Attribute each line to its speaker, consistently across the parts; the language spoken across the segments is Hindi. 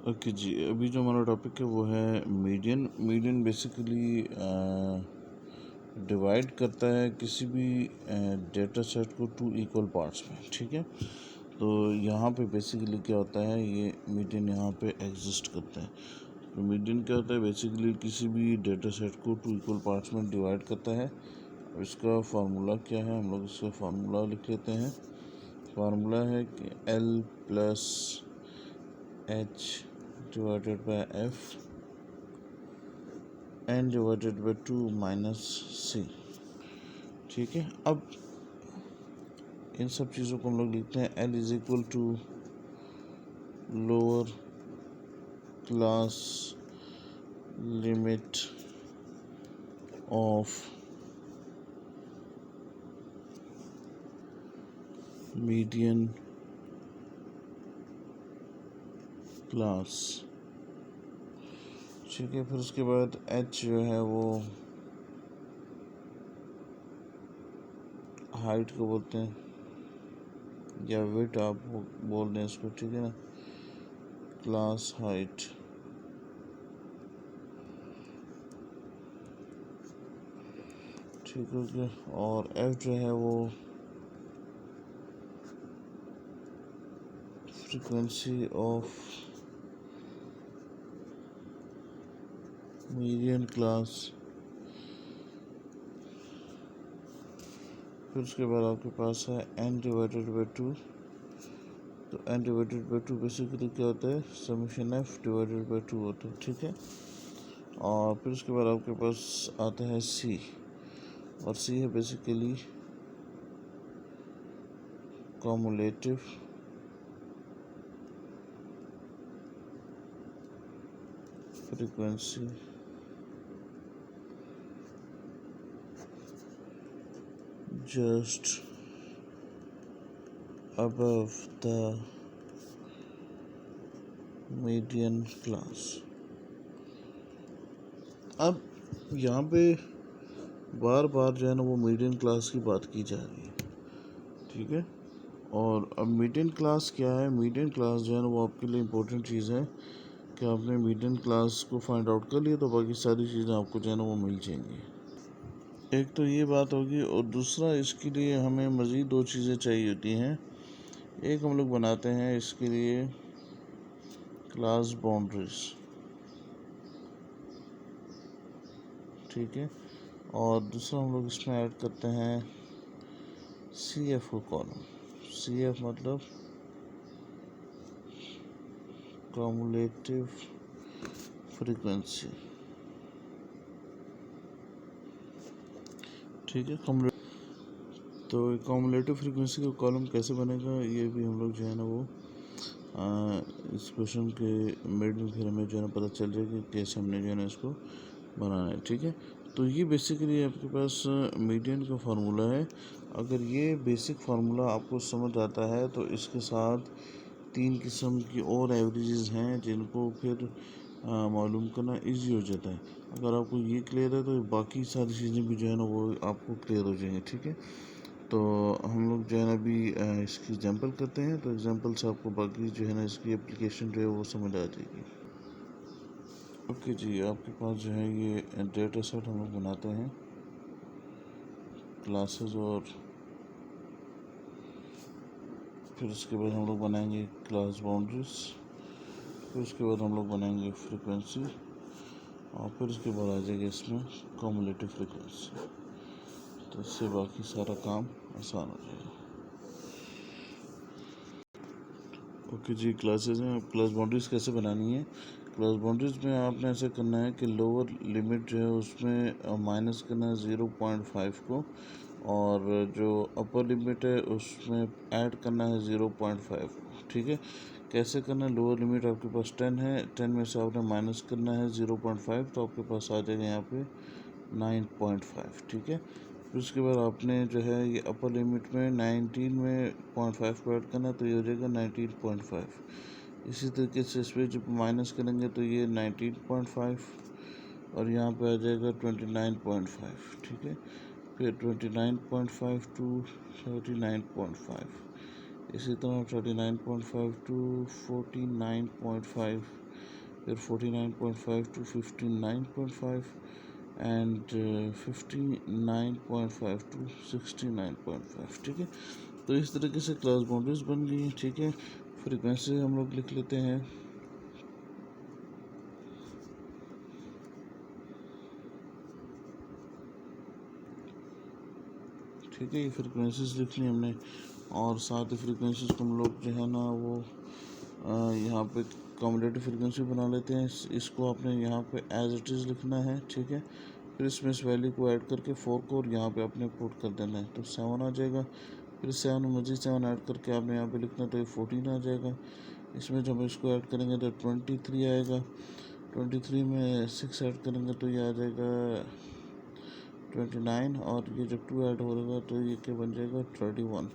Speaker 1: ओके जी, अभी जो हमारा टॉपिक है वो है मीडियन। मीडियन बेसिकली डिवाइड करता है किसी भी डेटा सेट को टू इक्वल पार्ट्स में, ठीक है। तो यहाँ पे बेसिकली क्या होता है, ये मीडियन यहाँ पे एग्जिस्ट करता है। तो मीडियन क्या होता है, बेसिकली किसी भी डेटा सेट को टू इक्वल पार्ट्स में डिवाइड करता है। अब इसका फार्मूला क्या है, हम लोग इसका फार्मूला लिख लेते हैं। फार्मूला है कि L plus H divided by F n divided by 2 minus C, ठीक है। अब इन सब चीज़ों को हम लोग लिखते हैं L is equal to lower class limit of median class, ठीक है। फिर उसके बाद H जो है वो हाइट को बोलते हैं, या विड्थ आप बोल दें इसको, ठीक है ना, क्लास हाइट। ठीक हो गया। और F जो है वो फ्रीक्वेंसी ऑफ मीडियन क्लास। फिर उसके बाद आपके पास है n डिवाइडेड बाई 2। तो n डिवाइडेड बाई 2 बेसिकली क्या होता है, समेशन f डिवाइडेड बाई 2 होता है, ठीक है। और फिर उसके बाद आपके पास आता है c, और c है basically cumulative frequency just above the median class। अब यहाँ पे बार बार जो है ना वो मीडियन क्लास की बात की जा रही है, ठीक है। और अब मीडियन क्लास क्या है, मीडियन क्लास जो है ना वो आपके लिए इम्पोर्टेंट चीज़ है कि आपने मीडियन क्लास को फाइंड आउट कर लिया तो बाकी सारी चीज़ें आपको जो है ना वो मिल जाएंगी। एक तो ये बात होगी, और दूसरा इसके लिए हमें मज़ीद दो चीज़ें चाहिए होती हैं। एक हम लोग बनाते हैं इसके लिए क्लास बाउंड्रीज, ठीक है। और दूसरा हम लोग इसमें ऐड करते हैं CF को कॉलम। CF मतलब कॉमुलेटिव फ्रीक्वेंसी, ठीक है। तो कॉमुलेटिव फ्रीक्वेंसी का कॉलम कैसे बनेगा, ये भी हम लोग जो है ना वो इस क्वेश्चन के मिड में फिर हमें जो है ना पता चल जाएगा कि कैसे हमने जो है ना इसको बनाना है, ठीक है। तो ये बेसिकली आपके पास मीडियन का फार्मूला है। अगर ये बेसिक फार्मूला आपको समझ आता है तो इसके साथ तीन किस्म की और एवरेजेस हैं जिनको फिर मालूम करना इजी हो जाता है। अगर आपको ये क्लियर है तो बाकी सारी चीज़ें भी जो है ना वो आपको क्लियर हो जाएंगी, ठीक है। तो हम लोग जो है ना अभी इसकी एग्जांपल करते हैं, तो एग्जांपल से आपको बाकी जो है ना इसकी एप्लीकेशन जो है वो समझ आ जाएगी। ओके जी, आपके पास जो है ये डेटा सेट हम लोग बनाते हैं, क्लासेस, और फिर उसके बाद हम लोग बनाएंगे क्लास बाउंड्रीज, फिर उसके बाद हम लोग बनाएंगे फ्रीक्वेंसी, और फिर उसके बाद आ जाएगा इसमें कॉमुलेटिव फ्रीक्वेंसी। तो इससे बाकी सारा काम आसान हो जाएगा। ओके जी, क्लासेस हैं। क्लास बाउंड्रीज कैसे बनानी है, क्लास बाउंड्रीज में आपने ऐसे करना है कि लोअर लिमिट जो है उसमें माइनस करना है 0.5 को, और जो अपर लिमिट है उसमें ऐड करना है 0.5 को, ठीक है। कैसे करना है, लोअर लिमिट आपके पास 10 है, 10 में से आपने माइनस करना है 0.5, तो आपके पास आ जाएगा यहाँ पे 9.5, ठीक है। फिर उसके बाद आपने जो है ये अपर लिमिट में 19 में 0.5 को ऐड करना है, तो ये हो जाएगा 19.5। इसी तरीके से इस पर जब माइनस करेंगे तो ये 19.5, और यहाँ पे आ जाएगा 29.5, ठीक है। फिर 29.5 टू 39.5, इसी तरह 39.5 टू 49.5, फिर 49.5 to 59.5 एंड 59.5 to 69.5। ठीक है, तो इस तरीके से क्लास बाउंड्रीज बन गई। ठीक है, फ्रीक्वेंसी हम लोग लिख लेते हैं। ठीक है, ये फ्रीक्वेंसीज लिख ली हमने, और साथ ही फ्रीक्वेंसीज को हम लोग जो है ना वो यहाँ पे कम्युलेटिव फ्रीक्वेंसी बना लेते हैं। इसको आपने यहाँ पे एज इट इज़ लिखना है। ठीक है, फिर इसमें इस वैल्यू को ऐड करके 4 को और यहाँ पे आपने पुट कर देना है, तो 7 आ जाएगा। फिर 7 मजीद 7 ऐड करके आपने यहाँ पे लिखना, तो ये 14 आ जाएगा। इसमें जब इसको ऐड करेंगे तो 23 आएगा। 23 में 6 ऐड करेंगे तो ये आ जाएगा 29, और ये जब 2 ऐड होगा तो ये क्या बन जाएगा 31।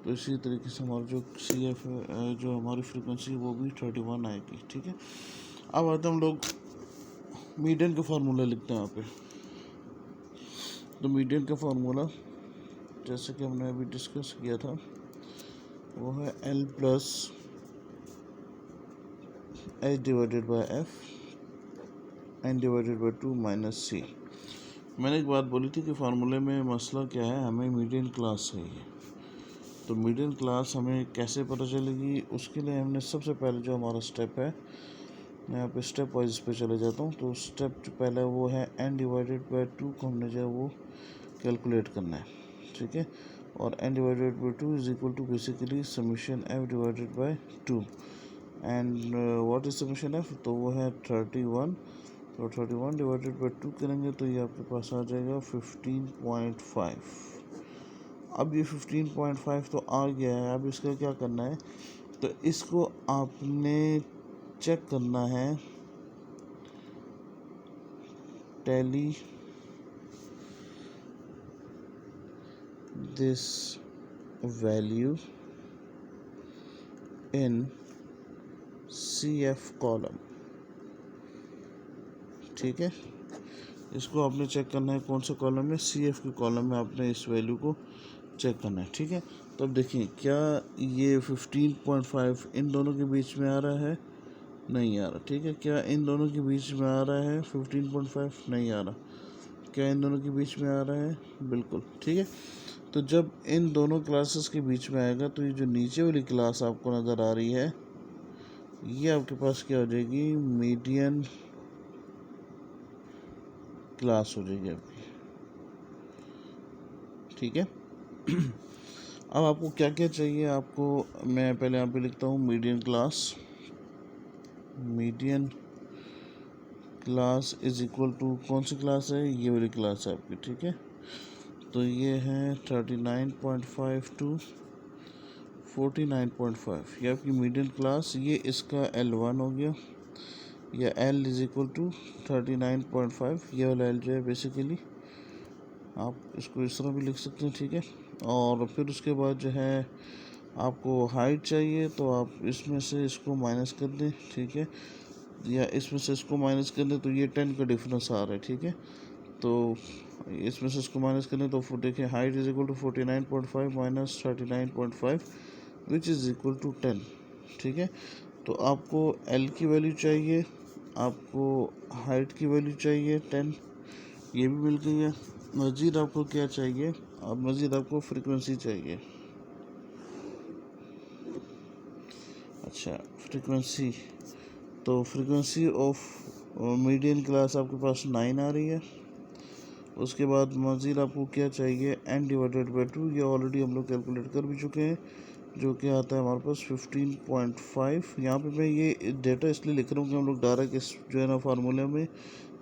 Speaker 1: तो इसी तरीके से हमारा जो CF है, जो हमारी फ्रीक्वेंसी वो भी 31 आएगी। ठीक है, अब आते हम लोग मीडियन का फार्मूला लिखते हैं यहाँ पे। तो मीडियन का फार्मूला जैसे कि हमने अभी डिस्कस किया था वो है L plus H divided by F N divided by 2 minus C। मैंने एक बात बोली थी कि फार्मूले में मसला क्या है, हमें मीडियन क्लास चाहिए। तो मीडियन क्लास हमें कैसे पता चलेगी, उसके लिए हमने सबसे पहले जो हमारा स्टेप है, मैं यहाँ पे स्टेप वाइज पे चले जाता हूँ। तो स्टेप जो पहला वो है n डिवाइडेड बाय 2 को हमने जो है वो कैलकुलेट करना है। ठीक है, और n divided by 2 is equal to basically summation f divided by 2। And what is summation f, तो वो है 31। तो 31 डिवाइडेड बाय 2 करेंगे तो ये आपके पास आ जाएगा 15.5। अब ये 15.5 तो आ गया है। अब इसका क्या करना है, तो इसको आपने चेक करना है tally this value in CF column. ठीक है, इसको आपने चेक करना है कौन से कॉलम में, CF के कॉलम में आपने इस वैल्यू को चेक करना है। ठीक है, तो अब देखिए क्या ये 15.5 इन दोनों के बीच में आ रहा है, नहीं आ रहा। ठीक है, क्या इन दोनों के बीच में आ रहा है 15.5, नहीं आ रहा। क्या इन दोनों के बीच में आ रहा है, बिल्कुल। ठीक है, तो जब इन दोनों क्लासेस के बीच में आएगा तो ये जो नीचे वाली क्लास आपको नज़र आ रही है, ये आपके पास क्या हो जाएगी, मीडियन क्लास हो जाएगी आपकी। ठीक है, अब आपको क्या क्या चाहिए, आपको मैं पहले यहाँ पे लिखता हूँ median class. Median class is equal to कौन सी क्लास है, ये वाली क्लास है आपकी। ठीक है, तो ये है 39.5 टू 49.5, ये आपकी मीडियन क्लास। ये इसका L1 हो गया, या L इज इक्वल टू 39.5। ये वाला L जो है बेसिकली आप इसको इस तरह भी लिख सकते हैं। ठीक है, और फिर उसके बाद जो है आपको हाइट चाहिए, तो आप इसमें से इसको माइनस कर दें। ठीक है, या इसमें से इसको माइनस कर दें, तो ये 10 का डिफरेंस आ रहा है। ठीक है, तो इसमें से इसको माइनस करें तो देखिए height is equal to 49.5 minus 39.5 which is equal to 10। ठीक है, तो आपको L की वैल्यू चाहिए, आपको हाइट की वैल्यू चाहिए 10, ये भी मिल गई है। मज़ीद आपको क्या चाहिए, अब मज़ीद आपको फ्रीक्वेंसी चाहिए। अच्छा, फ्रीक्वेंसी, तो फ्रीक्वेंसी ऑफ मीडियन क्लास आपके पास 9 आ रही है। उसके बाद मज़ीद आपको क्या चाहिए, n डिवाइडेड बाई 2, ये ऑलरेडी हम लोग कैलकुलेट कर भी चुके हैं, जो कि आता है हमारे पास 15.5। यहाँ पे मैं ये डेटा इसलिए लिख रहा हूँ कि हम लोग डायरेक्ट इस जो है ना फार्मूले में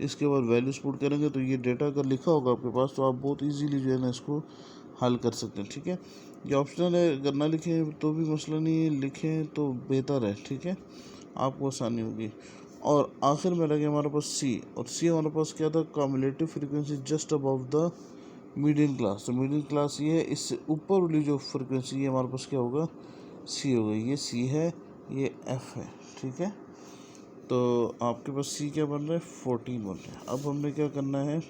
Speaker 1: इसके बाद वैल्यूज पुट करेंगे, तो ये डेटा अगर लिखा होगा आपके पास तो आप बहुत इजीली जो है ना इसको हल कर सकते हैं। ठीक है, ये ऑप्शनल है, अगर ना लिखें तो भी मसला नहीं है, लिखें तो बेहतर है। ठीक है, आपको आसानी होगी। और आखिर में लगे हमारे पास C, और C हमारे पास क्या था, cumulative frequency just above the median class. तो मीडियन क्लास ये है, इससे ऊपर वाली जो फ्रीक्वेंसी है हमारे पास क्या होगा, C होगा। ये C है, ये F है। ठीक है, तो आपके पास C क्या बन रहा है, 14 बन रहा है। अब हमने क्या करना है,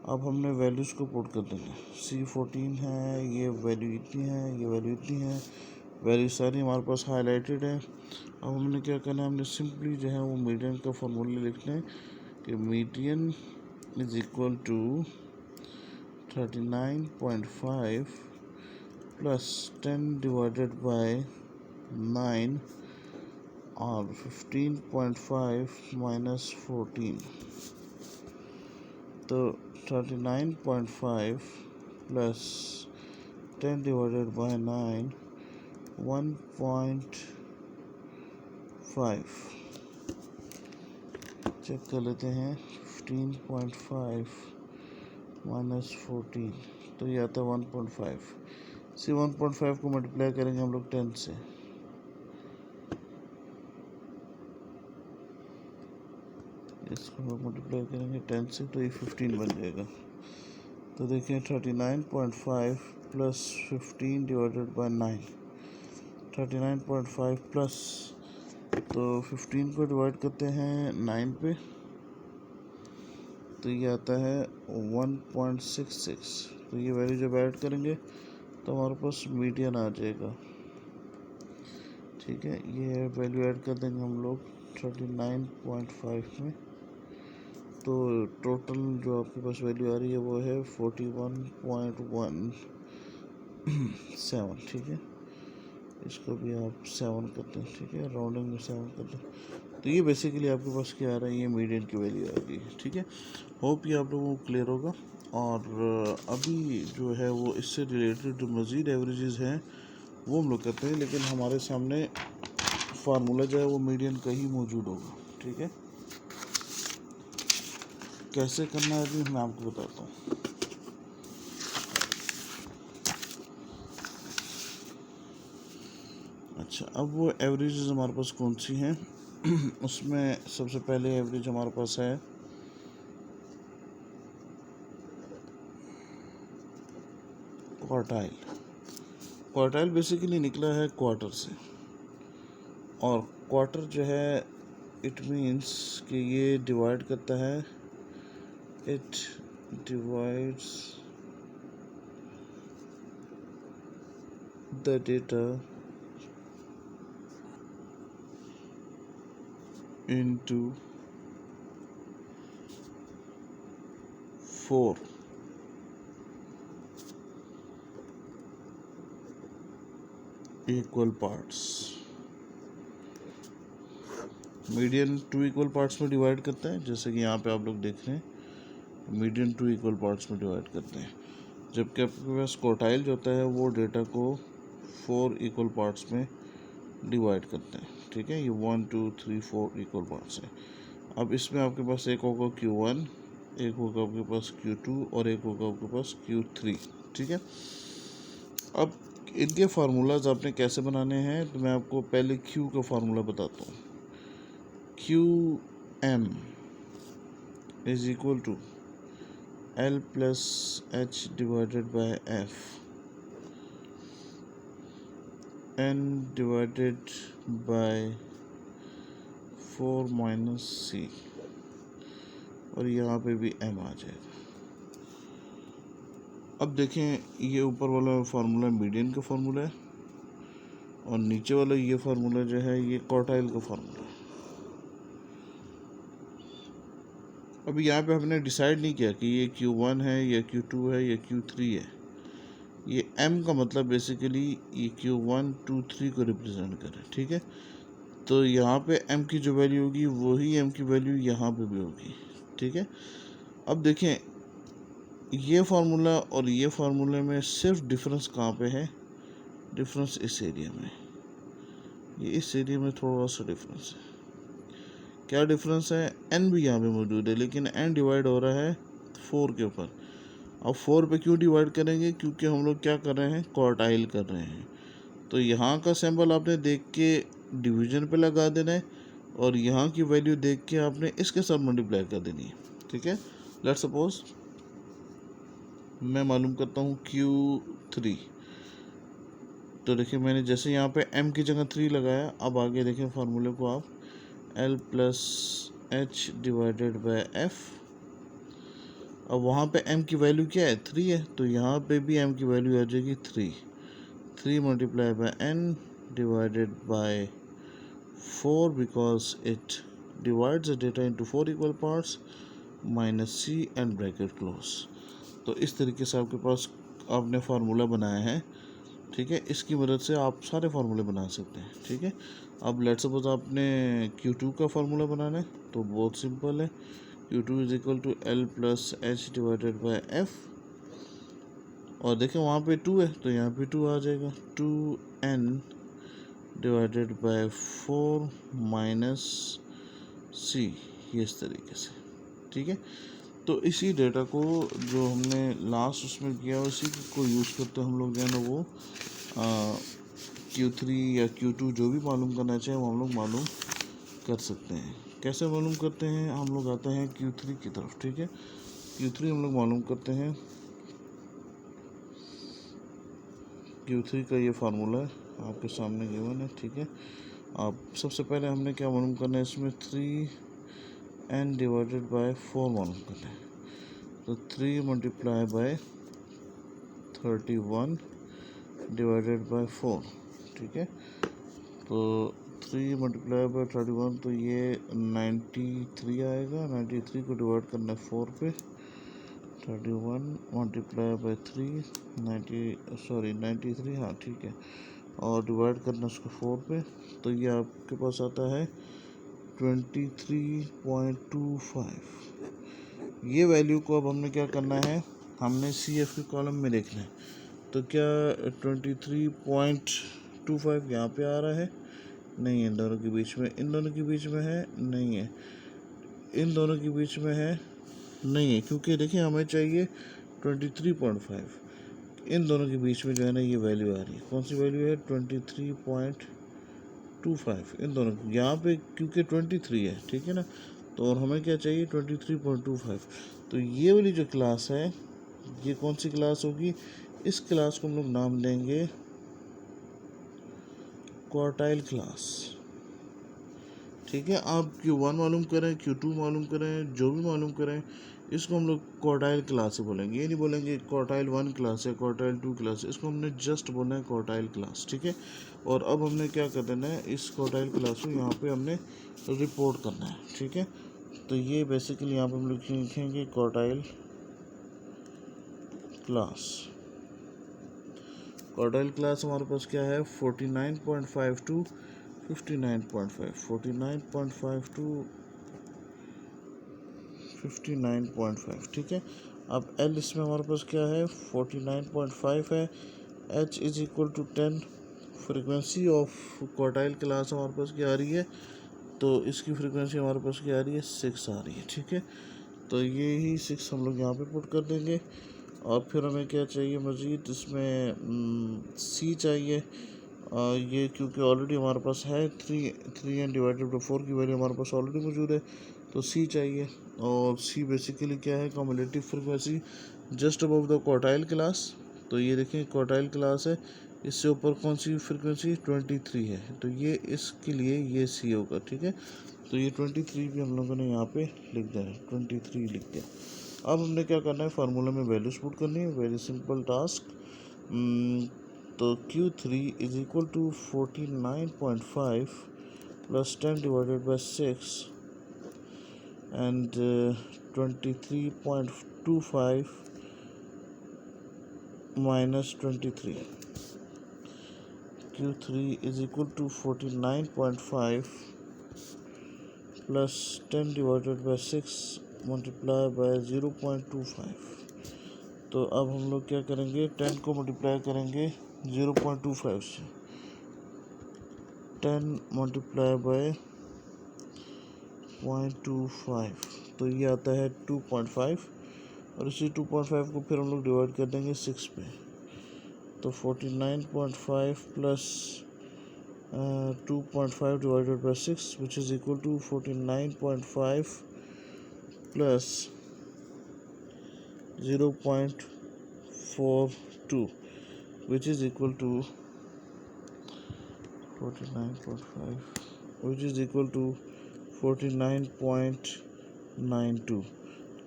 Speaker 1: अब हमने वैल्यूज़ को पुट कर देंगे। C 14 है, ये वैल्यू इतनी है, ये वैल्यू इतनी है, वैल्यू सारी हमारे पास हाईलाइटेड है। अब हमने क्या करना है, हमने सिंपली जो है वो मीडियन का फॉर्मूला लिखना है कि median is equal to 39.5 plus 10 divided by 9 और 15.5 माइनस 14। तो 39.5 प्लस 10 डिवाइडेड बाय 9 1.5। चेक कर लेते हैं। 15.5 माइनस 14 तो ये आता है 1.5। 1.5 को मल्टीप्लाई करेंगे हम लोग 10 से, इसको हम लोग मल्टीप्लाई करेंगे 10 से तो ये 15 बन जाएगा। तो देखिए 39.5 प्लस 15 डिवाइडेड बाय 9, 39.5 प्लस, तो 15 को डिवाइड करते हैं 9 पे तो ये आता है 1.66। तो ये वैल्यू जब ऐड करेंगे तो हमारे पास मीडियन आ जाएगा। ठीक है, ये वैल्यू ऐड कर देंगे हम लोग 39.5 में। तो टोटल जो आपके पास वैल्यू आ रही है वो है 41.17। ठीक है, इसको भी आप 7 करते हैं। ठीक है, राउंडिंग में 7 करते हैं। तो ये बेसिकली आपके पास क्या आ रहा है, ये मीडियन की वैल्यू आ गई। ठीक है, होप ये आप लोगों को क्लियर होगा। और अभी जो है वो इससे रिलेटेड जो मज़ीद एवरेजेस हैं वो हम लोग करते हैं, लेकिन हमारे सामने फार्मूला जो है वो मीडियन का ही मौजूद होगा। ठीक है, कैसे करना है अभी मैं आपको बताता हूँ। अच्छा, अब वो एवरेजेस हमारे पास कौन सी हैं उसमें सबसे पहले एवरेज हमारे पास है क्वार्टाइल। क्वार्टाइल बेसिकली निकला है क्वार्टर से, और क्वार्टर जो है इट मीन्स कि ये डिवाइड करता है, it divides the data into 4 equal parts. Median 2 equal parts में डिवाइड करते हैं, जैसे कि यहाँ पे आप लोग देख रहे हैं मीडियन 2 इक्वल पार्ट्स में डिवाइड करते हैं, जबकि आपके पास क्वार्टाइल जो होता है वो डेटा को 4 इक्वल पार्ट्स में डिवाइड करते हैं। ठीक है, ये 1 2 3 4 इक्वल पार्ट्स हैं। अब इसमें आपके पास एक होगा Q1, एक होगा आपके पास Q2 और एक होगा आपके पास Q3। ठीक है, अब इनके फार्मूलाज आपने कैसे बनाने हैं, तो मैं आपको पहले Q का फार्मूला बताता हूँ। QM is equal to L plus H divided by F N divided by 4 minus C, और यहाँ पे भी M आ जाएगा। अब देखें, ये ऊपर वाला फार्मूला मीडियन का फार्मूला है और नीचे वाला ये फार्मूला जो है ये क्वार्टाइल का फार्मूला है। अभी यहाँ पे हमने डिसाइड नहीं किया कि ये Q1 है या Q2 है या Q3 है। ये M का मतलब बेसिकली ये Q1 2 3 को रिप्रेजेंट करे। ठीक है, तो यहाँ पे M की जो वैल्यू होगी वही M की वैल्यू यहाँ पे भी होगी। ठीक है, अब देखें ये फार्मूला और ये फार्मूले में सिर्फ डिफरेंस कहाँ पे है, डिफरेंस इस एरिया में, ये इस एरिया में थोड़ा सा डिफरेंस है। क्या डिफरेंस है, n भी यहाँ पे मौजूद है लेकिन n डिवाइड हो रहा है 4 के ऊपर। अब 4 पे क्यों डिवाइड करेंगे, क्योंकि हम लोग क्या कर रहे हैं, क्वार्टाइल कर रहे हैं। तो यहाँ का सैम्पल आपने देख के डिवीजन पे लगा देना है और यहाँ की वैल्यू देख के आपने इसके साथ मल्टीप्लाई कर देनी है। ठीक है, लेट्स सपोज मैं मालूम करता हूँ Q3, तो देखिए मैंने जैसे यहाँ पे M की जगह 3 लगाया, अब आगे देखें फार्मूले को आप L plus H divided by F। अब वहाँ पे M की वैल्यू क्या है, 3 है, तो यहाँ पे भी M की वैल्यू आ जाएगी 3 3 multiplied by n divided by 4 because it divides the data into 4 equal parts minus c and bracket close। तो इस तरीके से आपके पास आपने फार्मूला बनाया है, ठीक है। इसकी मदद से आप सारे फार्मूले बना सकते हैं, ठीक है। अब लेट्स सपोज आपने Q2 का फार्मूला बनाना है तो बहुत सिंपल है। Q2 is equal to L plus H divided by F, और देखें वहाँ पे 2 है तो यहाँ पे 2 आ जाएगा, 2n divided by 4 minus c, ये इस तरीके से, ठीक है। तो इसी डेटा को जो हमने लास्ट उसमें किया उसी को यूज़ करते हम लोग जो है ना वो Q3 या Q2 जो भी मालूम करना चाहें वो हम लोग मालूम कर सकते हैं। कैसे मालूम करते हैं, हम लोग आते हैं Q3 की तरफ, ठीक है। Q3 हम लोग मालूम करते हैं, Q3 का ये फार्मूला है आपके सामने गिवन है, ठीक है। अब सबसे पहले हमने क्या मालूम करना है, इसमें 3n डिवाइडेड बाय 4 मालूम करना है। तो 3 मल्टीप्लाई बाय 31 डिवाइडेड बाय 4, ठीक है। तो 3 मल्टीप्लाई बाय 31 तो ये 93 आएगा। 93 को डिवाइड करना है 4 पे, 31 मल्टीप्लाई बाय 93, हाँ ठीक है, और डिवाइड करना उसको 4 पे, तो ये आपके पास आता है 23.25। ये वैल्यू को अब हमने क्या करना है, हमने CF के कॉलम में देखना है। तो क्या 23.25 यहाँ पे आ रहा है, नहीं है, इन दोनों के बीच में, इन दोनों के बीच में है, नहीं है, इन दोनों के बीच में है, नहीं है, क्योंकि देखिए हमें चाहिए 23.5, इन दोनों के बीच में जो है ना ये वैल्यू आ रही है। कौन सी वैल्यू है, 23.25, इन दोनों यहाँ पे क्योंकि 23 है, ठीक है ना, तो और हमें क्या चाहिए 23.25। तो ये वाली जो क्लास है ये कौन सी क्लास होगी, इस क्लास को हम लोग नाम देंगे क्वार्टाइल क्लास, ठीक है। आप Q1 मालूम करें, Q2 मालूम करें, जो भी मालूम करें, इसको हम लोग क्वार्टाइल क्लास से बोलेंगे। ये नहीं बोलेंगे क्वार्टाइल 1 क्लास है, क्वार्टाइल 2 क्लास है, इसको हमने जस्ट बोलना है क्वार्टाइल क्लास, ठीक है। और अब हमने क्या कर देना है, इस क्वार्टाइल क्लास को यहाँ पे हमने रिपोर्ट करना है, ठीक है। तो ये बेसिकली यहाँ पे हम लोग लिखेंगे क्वार्टाइल क्लास। क्वार्टाइल क्लास हमारे पास क्या है, 49.5 टू 59.5, 49.5 टू 59.5, ठीक है। अब L इसमें हमारे पास क्या है, 49.5 है। H is equal to 10, frequency of quartile class हमारे पास क्या आ रही है, तो इसकी फ्रिक्वेंसी हमारे पास क्या आ रही है, 6 आ रही है, ठीक है। तो ये ही 6 हम लोग यहाँ पे पुट कर देंगे। और फिर हमें क्या चाहिए मज़ीद, इसमें C चाहिए। ये क्योंकि ऑलरेडी हमारे पास है 3n डिवाइडेड बाई 4 की वैल्यू हमारे पास ऑलरेडी मौजूद है, तो C चाहिए। और C बेसिकली क्या है, cumulative frequency just above the quartile class. तो ये देखें क्वार्टाइल क्लास है, इससे ऊपर कौन सी फ्रिक्वेंसी 23 है, तो ये इसके लिए ये C होगा, ठीक है। तो ये 23 भी हम लोगों ने यहाँ पे लिख दिया है, 23 लिख दिया। अब हमने क्या करना है, फार्मूला में वैल्यूज पुट करनी है, वेरी सिंपल टास्क। तो Q3 is equal to 49.5 plus 10 divided by 6 and 23.25 minus 23। Q3 is equal to 49.5 plus 10 divided by 6 multiplied by 0.25। तो अब हम लोग क्या करेंगे, 10 को मल्टीप्लाई करेंगे 0.25 से, 10 मल्टीप्लाई बाय 0.25, तो ये आता है 2.5, और इसी 2.5 को फिर हम लोग डिवाइड कर देंगे 6 पे। तो 49.5 plus 2.5 divided by 6 which is equal to 49.5 plus 0.42 which is equal to 49.5 which is equal to 49.92।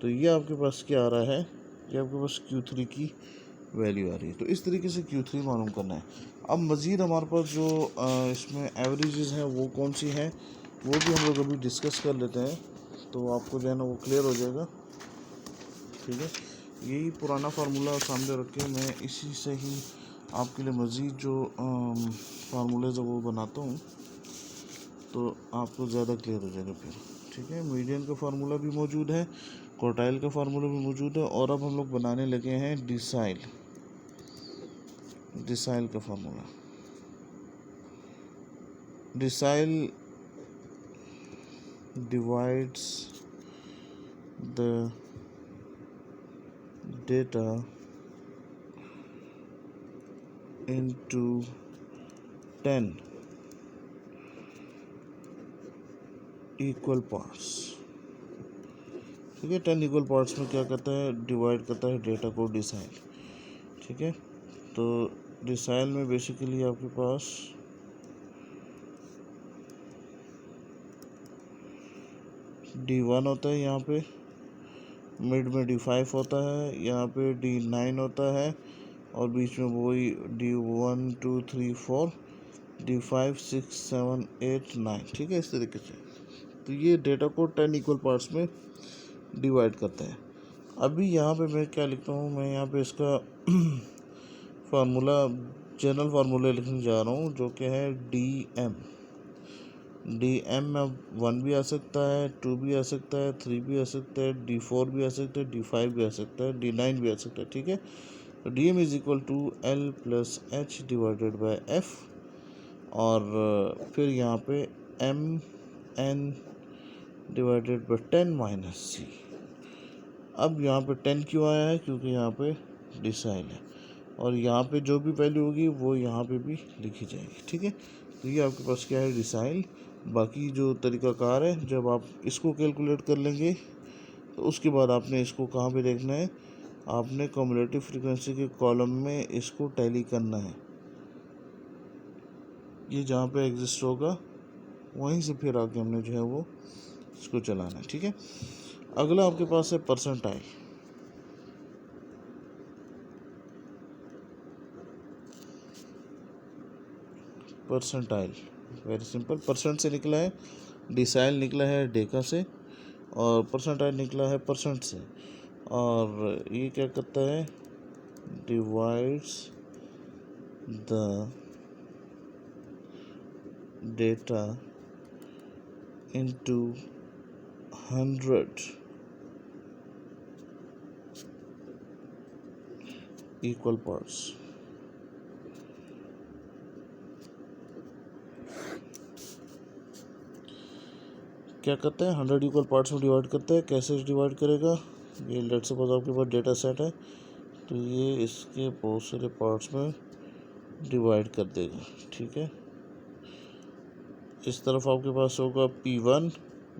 Speaker 1: तो ये आपके पास क्या आ रहा है, ये आपके पास Q3 की वैल्यू आ रही है। तो इस तरीके से Q3 मालूम करना है। अब मज़ीद हमारे पास जो इसमें एवरेजेस हैं वो कौन सी हैं वो भी हम लोग अभी डिस्कस कर लेते हैं, तो आपको जो है ना वो क्लियर हो जाएगा। ठीक है, यही पुराना फार्मूला सामने रख के मैं इसी से ही आपके लिए मज़ीद जो फार्मूलेज है वो बनाता हूँ, तो आपको ज़्यादा क्लियर हो जाएगा फिर। ठीक है, मीडियन का फार्मूला भी मौजूद है, क्वार्टाइल का फार्मूला भी मौजूद है, और अब हम लोग बनाने लगे हैं डिसाइल का formula. Decile divides the data into 10 equal parts। ठीक है, 10 इक्वल पार्ट्स में क्या करता है, डिवाइड करता है डेटा को डिसाइल। ठीक है, तो डिसाइल में बेसिकली आपके पास D1 होता है, यहाँ पे मिड में D5 होता है, यहाँ पे D9 होता है, और बीच में वही D1 2 3 4 D5 6 7 8 9। ठीक है, इस तरीके से तो ये डेटा को 10 इक्वल पार्ट्स में डिवाइड करते हैं। अभी यहाँ पे मैं क्या लिखता हूँ, मैं यहाँ पे इसका फार्मूला जनरल फार्मूला लिखने जा रहा हूँ, जो कि है DM में 1 भी आ सकता है, 2 भी आ सकता है, 3 भी आ सकता है, D4 भी आ सकता है, D5 भी आ सकता है, D9 भी आ सकता है। ठीक है, तो DM is equal to L plus H divided by F, और फिर यहाँ पे MN divided by 10 minus C। अब यहाँ पे 10 क्यों आया है, क्योंकि यहाँ पे डिसाइल है, और यहाँ पे जो भी वैल्यू होगी वो यहाँ पे भी लिखी जाएगी। ठीक है, तो ये आपके पास क्या है, डिसाइल। बाकी जो तरीक़ाकार है, जब आप इसको कैलकुलेट कर लेंगे तो उसके बाद आपने इसको कहाँ पे देखना है, आपने कम्युलेटिव फ्रीक्वेंसी के कॉलम में इसको टैली करना है। ये जहाँ पे एग्जिस्ट होगा वहीं से फिर आके हमने जो है वो इसको चलाना है। ठीक है, अगला आपके पास है percentile. Percentile very simple, percent से निकला है, डिसाइल निकला है डेका से, और परसेंटाइल निकला है परसेंट से, और ये क्या करता है, divides the data into 100 equal parts. क्या करते हैं, 100 इक्वल पार्ट्स में डिवाइड करते हैं। कैसे डिवाइड करेगा, ये लेट सपोज आपके पास डेटा सेट है, तो ये इसके बहुत सारे पार्ट्स में डिवाइड कर देगा। ठीक है, इस तरफ आपके पास होगा P1,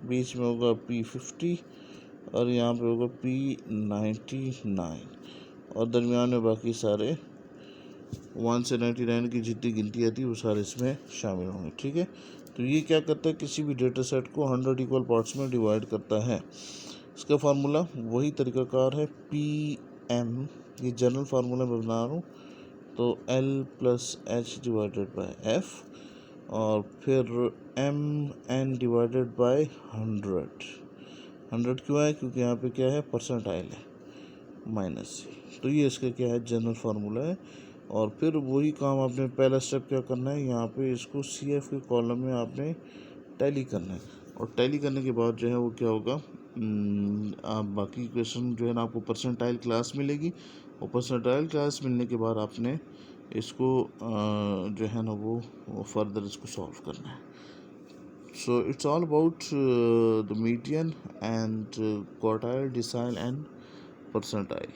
Speaker 1: बीच में होगा P50, और यहाँ पे होगा P99, और दरमियान में बाकी सारे 1 से 99 की जितनी गिनती आती है वो सारे इसमें शामिल होंगे। ठीक है, तो ये क्या करता है, किसी भी डेटा सेट को 100 इक्वल पार्ट्स में डिवाइड करता है। इसका फार्मूला वही तरीक़ाकार है, PM, ये जनरल फार्मूला मैं बना रहा हूँ, तो L plus H divided by F, और फिर MN डिवाइडेड बाय 100 क्यों है, क्योंकि यहाँ पे क्या है, परसेंटाइल है, माइनस C। तो ये इसका क्या है, जनरल फार्मूला है। और फिर वही काम आपने पहला स्टेप क्या करना है, यहाँ पे इसको CF के कॉलम में आपने टैली करना है, और टैली करने के बाद जो है वो क्या होगा, आप बाकी क्वेश्चन जो है ना आपको परसेंटाइल क्लास मिलेगी, और परसेंटाइल क्लास मिलने के बाद आपने इसको जो है ना वो फर्दर इसको सॉल्व करना है। So it's all about the median and quartile, decile and percentile.